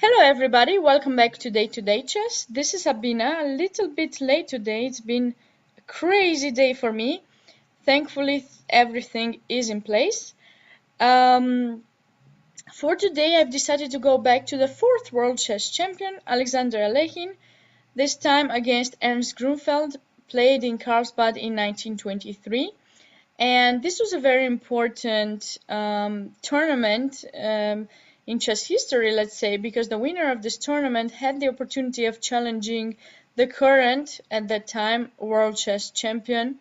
Hello everybody, welcome back to Day-to-Day Chess. This is Sabina, a little bit late today. It's been a crazy day for me. Thankfully, everything is in place. For today, I've decided to go back to the 4th World Chess Champion, Gruenfeld-Alekhine, this time against Ernst Gruenfeld, played in Karlsbad in 1923. And this was a very important tournament in chess history, let's say, because the winner of this tournament had the opportunity of challenging the current, at that time, world chess champion,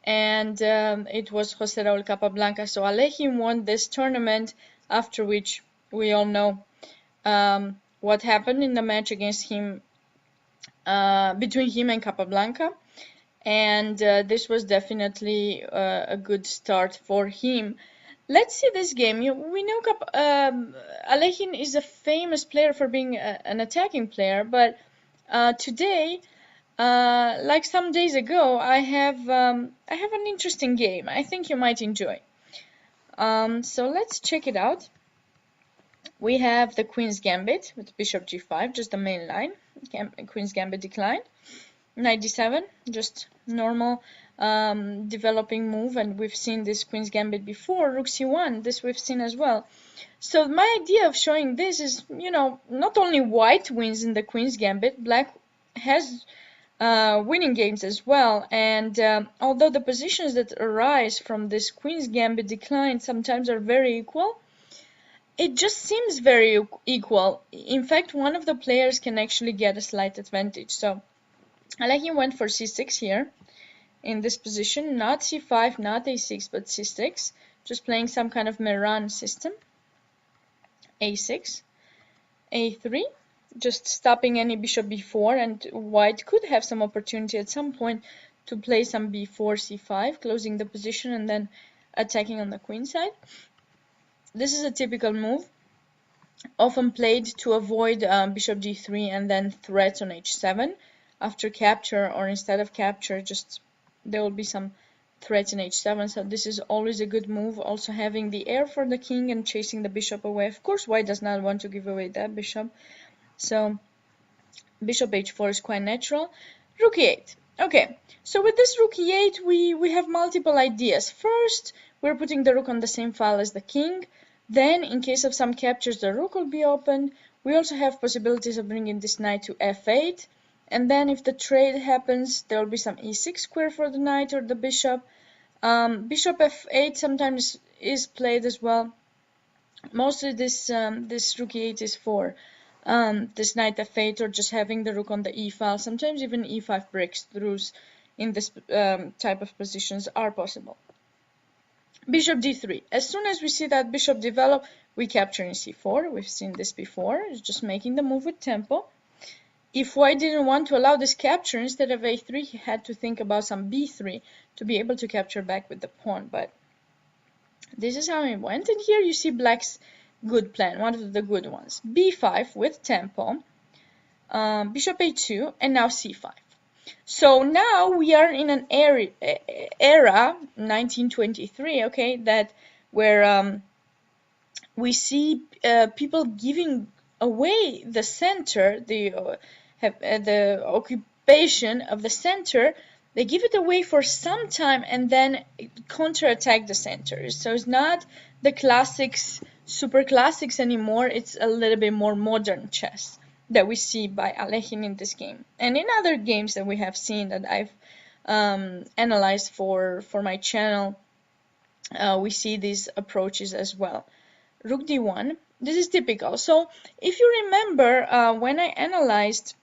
and it was José Raúl Capablanca. So Alekhine won this tournament, after which we all know what happened in the match against him, between him and Capablanca. And this was definitely a good start for him. Let's see this game. We know Alekhine is a famous player for being an attacking player, but today, like some days ago, I have an interesting game. I think you might enjoy. So let's check it out. We have the Queen's Gambit with Bishop G5, just the main line. Queen's Gambit declined. Knight D7, just normal developing move, and we've seen this Queen's Gambit before. Rook C1, this we've seen as well. So my idea of showing this is, not only white wins in the Queen's Gambit, black has winning games as well. And although the positions that arise from this Queen's Gambit decline sometimes are very equal, it just seems very equal. In fact, one of the players can actually get a slight advantage. So Alekhine went for c6 here, in this position, not c5, not a6, but c6, just playing some kind of Meran system. a6, a3, just stopping any bishop b4, and white could have some opportunity at some point to play some b4, c5, closing the position and then attacking on the queen side. This is a typical move, often played to avoid bishop d3 and then threats on h7. After capture, or instead of capture, just there will be some threats in h7, so this is always a good move. Also having the heir for the king and chasing the bishop away. Of course, white does not want to give away that bishop, so bishop h4 is quite natural. Rook e8. Okay, so with this rook e8, we have multiple ideas. First, we're putting the rook on the same file as the king. Then, in case of some captures, the rook will be opened. We also have possibilities of bringing this knight to f8. And then if the trade happens, there will be some e6 square for the knight or the bishop. Bishop f8 sometimes is played as well. Mostly this rook e8 is for this knight f8 or just having the rook on the e file. Sometimes even e5 breakthroughs in this type of positions are possible. Bishop d3. As soon as we see that bishop develop, we capture in c4. We've seen this before. It's just making the move with tempo. If white didn't want to allow this capture, instead of a3, he had to think about some b3 to be able to capture back with the pawn. But this is how it went. And here you see black's good plan, one of the good ones. b5 with tempo, bishop a2, and now c5. So now we are in an era 1923, okay, where we see people giving away the center, the occupation of the center. They give it away for some time and then counterattack the center. So it's not the classics, super classics anymore. It's a little bit more modern chess that we see by Alekhine in this game. And in other games that we have seen that I've analyzed for my channel, we see these approaches as well. Rook d1. This is typical. So if you remember, when I analyzed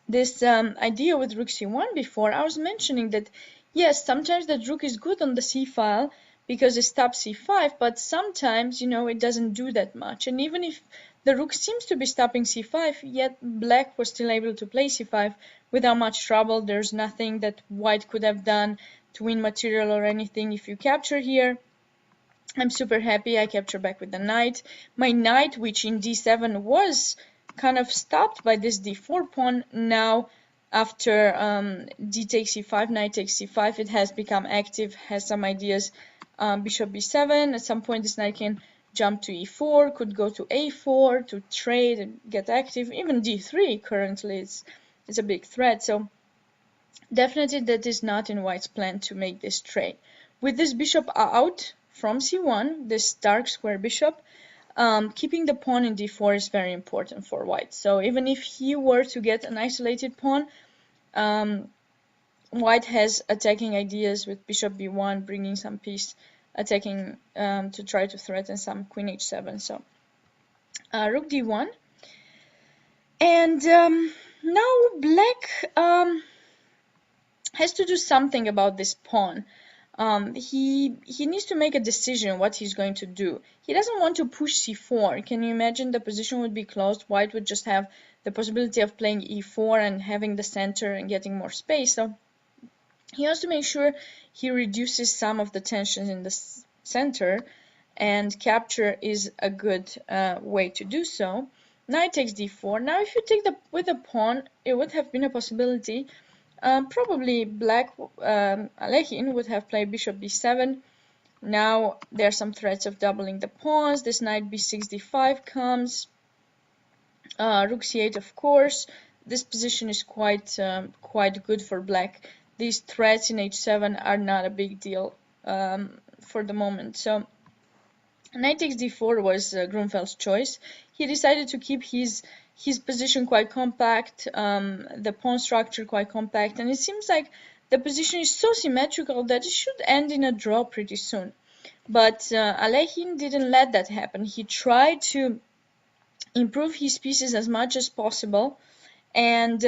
this idea with rook c1 before, I was mentioning that yes, sometimes the rook is good on the c file because it stops c5, but sometimes, it doesn't do that much. And even if the rook seems to be stopping c5, yet black was still able to play c5 without much trouble. There's nothing that white could have done to win material or anything. If you capture here, I'm super happy. I capture back with the knight. My knight, which in d7 was kind of stopped by this d4 pawn, now after d takes c5, knight takes c5, it has become active, has some ideas. Bishop b7. At some point, this knight can jump to e4, could go to a4 to trade and get active. Even d3 currently is a big threat. So definitely that is not in white's plan to make this trade. With this bishop out from c1, this dark square bishop, keeping the pawn in d4 is very important for white. So even if he were to get an isolated pawn, white has attacking ideas with bishop b1, bringing some piece, attacking to try to threaten some queen h7. So rook d1. And now black has to do something about this pawn. He needs to make a decision what he's going to do. He doesn't want to push c4. Can you imagine the position would be closed? White would just have the possibility of playing e4 and having the center and getting more space. So he wants to make sure he reduces some of the tensions in the center, and capture is a good way to do so. Knight takes d4. Now if you take with the pawn, it would have been a possibility. Probably black Alekhine would have played bishop b7. Now there are some threats of doubling the pawns. This knight b6 d5 comes. Rook c8, of course. This position is quite good for black. These threats in h7 are not a big deal for the moment. So knight takes d4 was Gruenfeld's choice. He decided to keep his position quite compact, the pawn structure quite compact, and it seems like the position is so symmetrical that it should end in a draw pretty soon. But Alekhine didn't let that happen. He tried to improve his pieces as much as possible, and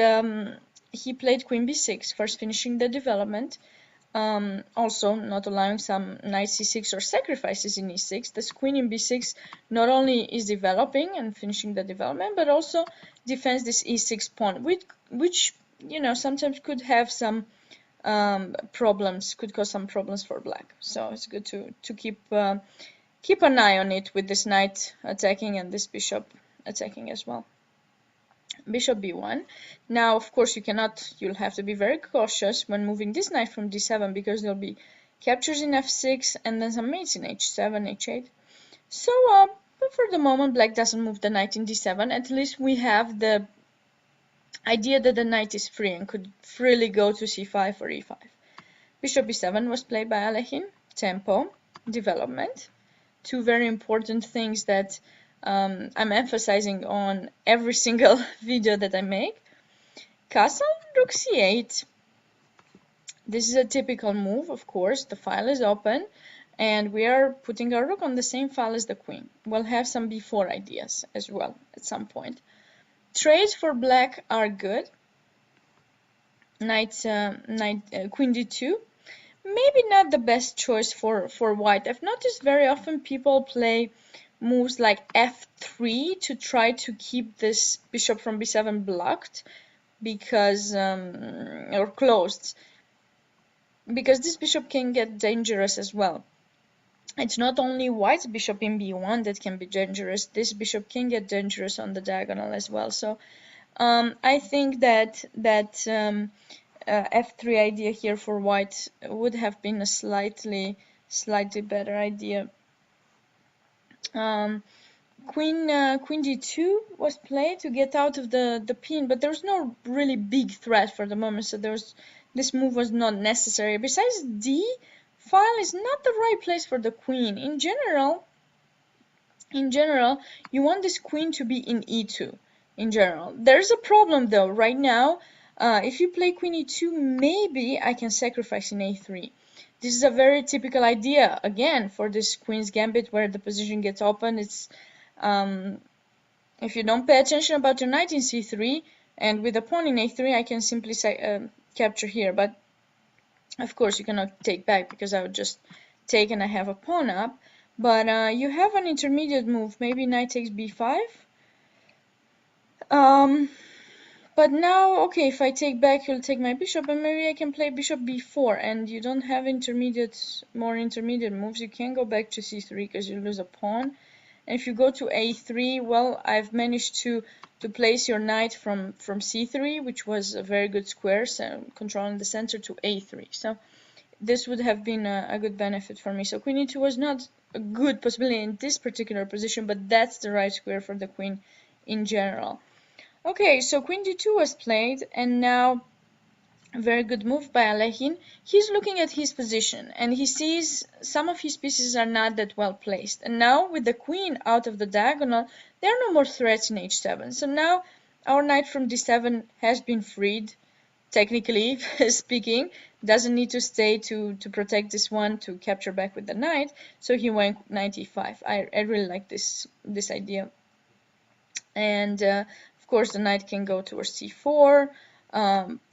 he played queen b6, first finishing the development. Also not allowing some knight c6 or sacrifices in e6. This queen in b6 not only is developing and finishing the development, but also defends this e6 pawn, which you know sometimes could have some problems, could cause some problems for black. So it's good to keep an eye on it with this knight attacking and this bishop attacking as well. Bishop b1. Now, of course, you'll have to be very cautious when moving this knight from d7, because there'll be captures in f6 and then some mates in h7, h8. So, but for the moment, black doesn't move the knight in d7. At least we have the idea that the knight is free and could freely go to c5 or e5. Bishop b7 was played by Alekhine. Tempo, development. Two very important things that I'm emphasizing on every single video that I make. Castle, rook c8. This is a typical move, of course. The file is open, and we are putting our rook on the same file as the queen. We'll have some b4 ideas as well at some point. Trades for black are good. Queen d2. Maybe not the best choice for white. I've noticed very often people play moves like f3 to try to keep this bishop from b7 blocked, because or closed, because this bishop can get dangerous as well. It's not only white's bishop in b1 that can be dangerous. This bishop can get dangerous on the diagonal as well. So I think that f3 idea here for white would have been a slightly better idea. Queen d2 was played to get out of the pin, but there was no really big threat for the moment, so this move was not necessary. Besides, d file is not the right place for the queen. In general, you want this queen to be in e2. In general, there's a problem though. Right now, if you play queen e2, maybe I can sacrifice in a3. This is a very typical idea, again, for this queen's gambit where the position gets open. It's if you don't pay attention about your knight in c3, and with a pawn in a3, I can simply capture here. But of course, you cannot take back, because I would just take and I have a pawn up. But you have an intermediate move, maybe knight takes b5. But now, okay, if I take back, you'll take my bishop, and maybe I can play bishop b4, and you don't have more intermediate moves. You can go back to c3 because you lose a pawn. And if you go to a3, well, I've managed to place your knight from c3, which was a very good square, so controlling the center, to a3. So this would have been a good benefit for me. So queen e2 was not a good possibility in this particular position, but that's the right square for the queen in general. Okay, so queen d2 was played, and now a very good move by Alekhine. He's looking at his position, and he sees some of his pieces are not that well placed. And now with the queen out of the diagonal, there are no more threats in h7. So now our knight from d7 has been freed, technically speaking. Doesn't need to stay to protect this one to capture back with the knight. So he went knight e5. I really like this idea. And of course the knight can go towards c4,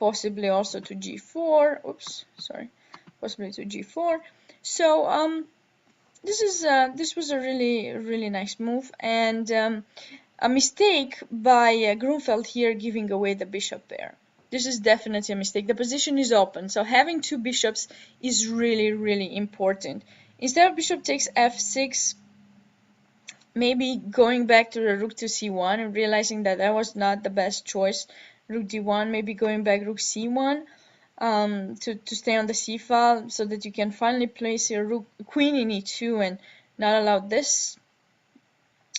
possibly also to g4. Oops, sorry, possibly to g4. So this was a really nice move, and a mistake by Gruenfeld here, giving away the bishop pair. This is definitely a mistake. The position is open, so having two bishops is really important. Instead of bishop takes f6, maybe going back to the rook to c1 and realizing that that was not the best choice. Rook d1, maybe going back rook c1 to stay on the c file, so that you can finally place your queen in e2 and not allow this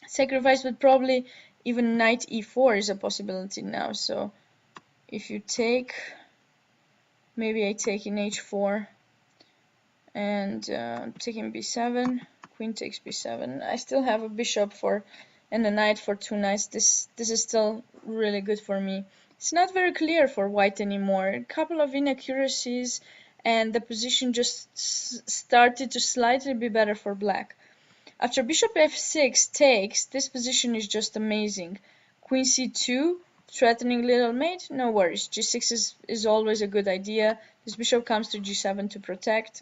sacrifice. But probably even knight e4 is a possibility now. So if you take, maybe I take in h4 and taking b7, queen takes b7. I still have a bishop and a knight for two knights. This is still really good for me. It's not very clear for white anymore. A couple of inaccuracies, and the position just started to slightly be better for black. After bishop f6 takes, this position is just amazing. Queen c2, threatening little mate, no worries. g6 is always a good idea. This bishop comes to g7 to protect.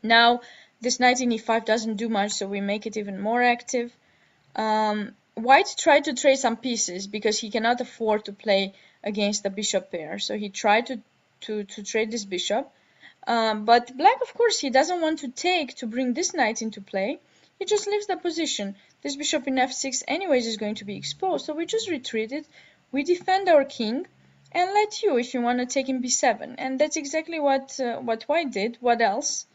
Now this knight in e5 doesn't do much, so we make it even more active. White tried to trade some pieces because he cannot afford to play against the bishop pair, so he tried to trade this bishop. But black, of course, he doesn't want to take to bring this knight into play. He just leaves the position. This bishop in f6 anyways is going to be exposed, so we just retreat it. We defend our king and let you, if you want to take in b7. And that's exactly what white did. What else?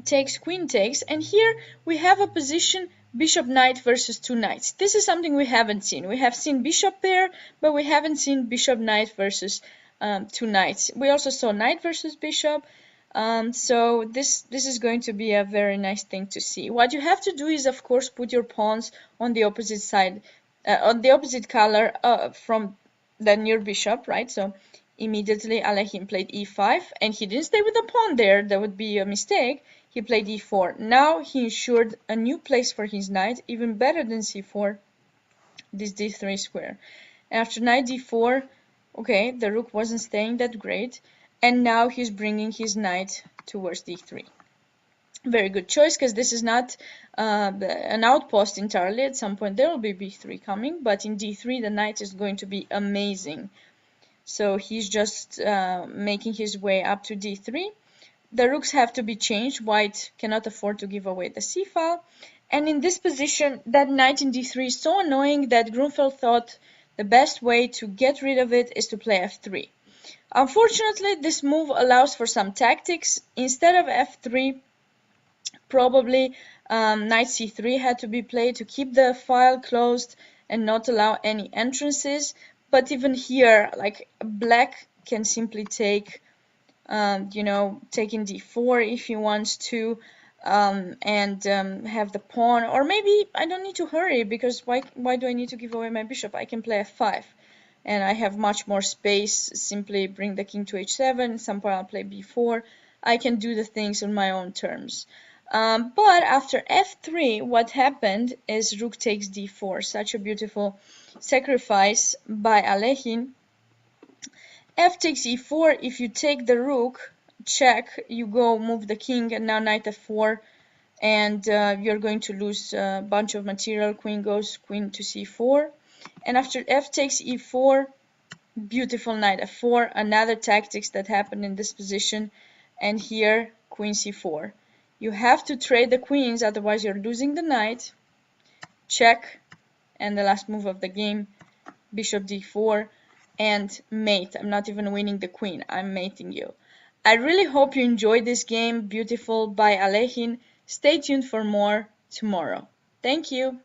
Takes, queen takes, and here we have a position bishop knight versus two knights. This is something we haven't seen. We have seen bishop pair, but we haven't seen bishop knight versus two knights. We also saw knight versus bishop. So this is going to be a very nice thing to see. What you have to do is, of course, put your pawns on the opposite side, on the opposite color from the near bishop, right? So immediately Alekhine played e5, and he didn't stay with the pawn there. That would be a mistake. He played e4. Now he ensured a new place for his knight, even better than c4, this d3 square. After knight d4, okay, the rook wasn't staying that great, and now he's bringing his knight towards d3. Very good choice, because this is not an outpost entirely. At some point there will be b3 coming, but in d3 the knight is going to be amazing. So he's just making his way up to d3. The rooks have to be changed. White cannot afford to give away the c file. And in this position, that knight in d3 is so annoying that Gruenfeld thought the best way to get rid of it is to play f3. Unfortunately, this move allows for some tactics. Instead of f3, probably knight c3 had to be played to keep the file closed and not allow any entrances. But even here, like, black can simply take, taking d4 if he wants to, and have the pawn. Or maybe I don't need to hurry, because why do I need to give away my bishop? I can play f5, and I have much more space. Simply bring the king to h7. At some point I'll play b4. I can do the things on my own terms. But after f3, what happened is rook takes d4. Such a beautiful sacrifice by Alekhine. F takes e4. If you take the rook, check, you go move the king, and now knight f4, and you're going to lose a bunch of material. Queen goes queen to c4, and after f takes e4, beautiful knight f4. Another tactics that happened in this position, and here queen c4. You have to trade the queens, otherwise you're losing the knight. Check, and the last move of the game, bishop d4, and mate. I'm not even winning the queen, I'm mating you. I really hope you enjoyed this game. Beautiful by Alekhine. Stay tuned for more tomorrow. Thank you.